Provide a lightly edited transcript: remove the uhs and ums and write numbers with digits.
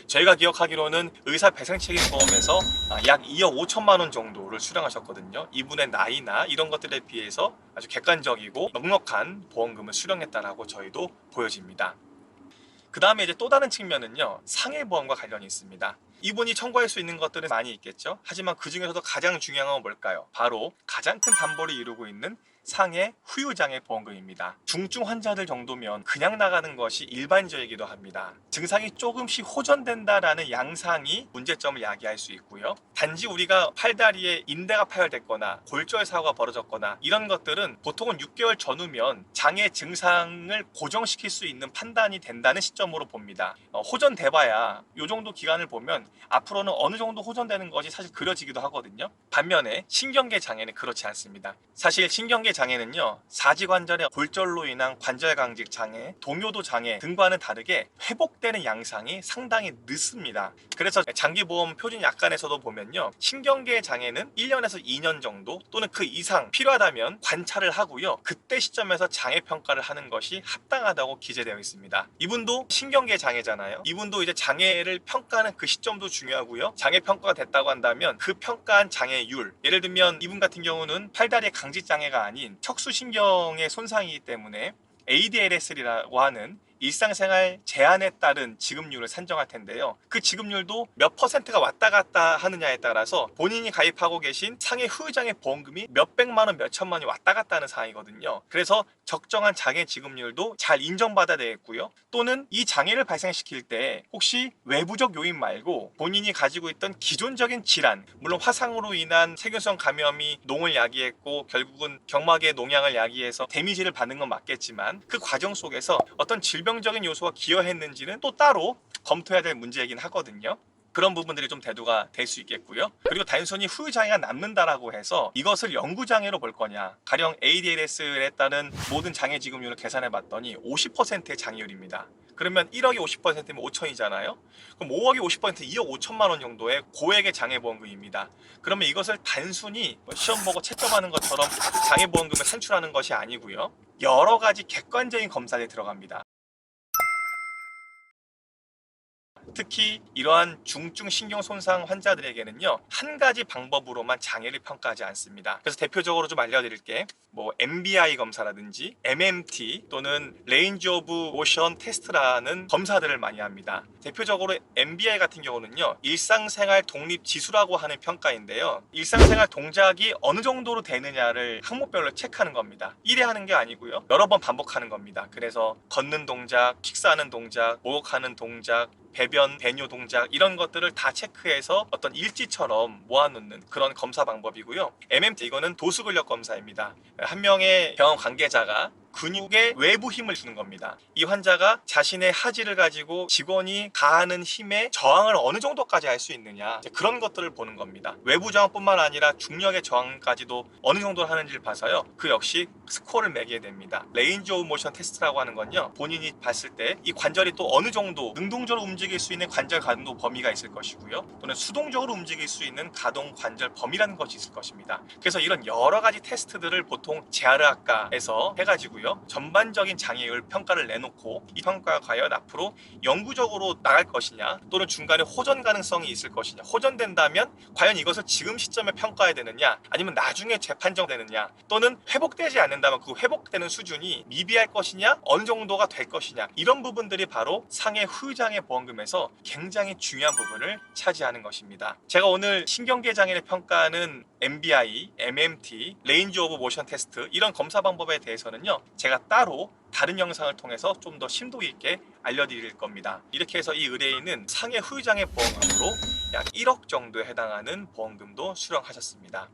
저희가 기억하기로는 의사 배상책임보험에서 약 2억 5천만 원 정도를 수령하셨거든요. 이분의 나이나 이런 것들에 비해서 아주 객관적이고 넉넉한 보험금을 수령했다라고 저희도 보여집니다. 그 다음에 이제 또 다른 측면은요, 상해보험과 관련이 있습니다. 이분이 청구할 수 있는 것들은 많이 있겠죠. 하지만 그 중에서도 가장 중요한 건 뭘까요? 바로 가장 큰 담보를 이루고 있는 상해 후유장애 보험금입니다. 중증 환자들 정도면 그냥 나가는 것이 일반적이기도 합니다. 증상이 조금씩 호전된다라는 양상이 문제점을 야기할 수 있고요. 단지 우리가 팔다리에 인대가 파열됐거나 골절 사고가 벌어졌거나 이런 것들은 보통은 6개월 전후면 장애 증상을 고정시킬 수 있는 판단이 된다는 시점으로 봅니다. 호전돼봐야 이 정도 기간을 보면 앞으로는 어느 정도 호전되는 것이 사실 그려지기도 하거든요. 반면에 신경계 장애는 그렇지 않습니다. 사실 신경계 장애는요, 사지관절의 골절로 인한 관절 강직 장애, 동요도 장애 등과는 다르게 회복되는 양상이 상당히 늦습니다. 그래서 장기보험 표준 약관에서도 보면요, 신경계 장애는 1년에서 2년 정도 또는 그 이상 필요하다면 관찰을 하고요, 그때 시점에서 장애 평가를 하는 것이 합당하다고 기재되어 있습니다. 이분도 신경계 장애잖아요. 이분도 이제 장애를 평가하는 그 시점도 중요하고요, 장애 평가가 됐다고 한다면 그 평가한 장애율, 예를 들면 이분 같은 경우는 팔다리의 강직 장애가 아닌 척수신경의 손상이기 때문에 ADLS라고 하는 일상생활 제한에 따른 지급률을 산정할 텐데요. 그 지급률도 몇 퍼센트가 왔다 갔다 하느냐에 따라서 본인이 가입하고 계신 상해 후유장애 보험금이 몇백만 원, 몇천만 원이 왔다 갔다 하는 상황이거든요. 그래서 적정한 장애 지급률도 잘 인정받아야 되겠고요. 또는 이 장애를 발생시킬 때 혹시 외부적 요인 말고 본인이 가지고 있던 기존적인 질환, 물론 화상으로 인한 세균성 감염이 농을 야기했고 결국은 경막에 농양을 야기해서 데미지를 받는 건 맞겠지만 그 과정 속에서 어떤 질병적인 요소가 기여했는지는 또 따로 검토해야 될 문제이긴 하거든요. 그런 부분들이 좀 대두가 될 수 있겠고요. 그리고 단순히 후유장애가 남는다라고 해서 이것을 영구장애로 볼 거냐, 가령 ADLS에 따른 모든 장애 지급률을 계산해 봤더니 50%의 장애율입니다. 그러면 1억이 50%면 5천이잖아요. 그럼 5억이 50% 2억 5천만 원 정도의 고액의 장애보험금입니다. 그러면 이것을 단순히 시험 보고 채점하는 것처럼 장애보험금을 산출하는 것이 아니고요, 여러 가지 객관적인 검사에 들어갑니다. 특히 이러한 중증 신경 손상 환자들에게는요, 한 가지 방법으로만 장애를 평가하지 않습니다. 그래서 대표적으로 좀 알려드릴게, MBI 검사라든지 MMT 또는 레인지 오브 모션 테스트라는 검사들을 많이 합니다. 대표적으로 MBI 같은 경우는요, 일상생활 독립 지수라고 하는 평가인데요, 일상생활 동작이 어느 정도로 되느냐를 항목별로 체크하는 겁니다. 1회 하는 게 아니고요, 여러 번 반복하는 겁니다. 그래서 걷는 동작, 식사하는 동작, 목욕하는 동작, 배변, 배뇨 동작 이런 것들을 다 체크해서 어떤 일지처럼 모아놓는 그런 검사 방법이고요. MMT 이거는 도수근력 검사입니다. 한 명의 병원 관계자가 근육에 외부 힘을 주는 겁니다. 이 환자가 자신의 하지를 가지고 직원이 가하는 힘에 저항을 어느 정도까지 할 수 있느냐, 그런 것들을 보는 겁니다. 외부 저항뿐만 아니라 중력의 저항까지도 어느 정도 하는지를 봐서요, 그 역시 스코어를 매기게 됩니다. 레인지 오브 모션 테스트라고 하는 건요, 본인이 봤을 때 이 관절이 또 어느 정도 능동적으로 움직일 수 있는 관절 가동 범위가 있을 것이고요, 또는 수동적으로 움직일 수 있는 가동 관절 범위라는 것이 있을 것입니다. 그래서 이런 여러 가지 테스트들을 보통 재활의학과에서 해가지고요, 전반적인 장애율 평가를 내놓고 이 평가가 과연 앞으로 영구적으로 나갈 것이냐, 또는 중간에 호전 가능성이 있을 것이냐, 호전된다면 과연 이것을 지금 시점에 평가해야 되느냐, 아니면 나중에 재판정되느냐, 또는 회복되지 않는다면 그 회복되는 수준이 미비할 것이냐, 어느 정도가 될 것이냐, 이런 부분들이 바로 상해 후유장애 보험금에서 굉장히 중요한 부분을 차지하는 것입니다. 제가 오늘 신경계 장애를 평가하는 MBI, MMT, 레인지 오브 모션 테스트 이런 검사 방법에 대해서는요, 제가 따로 다른 영상을 통해서 좀 더 심도 있게 알려드릴 겁니다. 이렇게 해서 이 의뢰인은 상해 후유장애 보험금으로 약 1억 정도에 해당하는 보험금도 수령하셨습니다.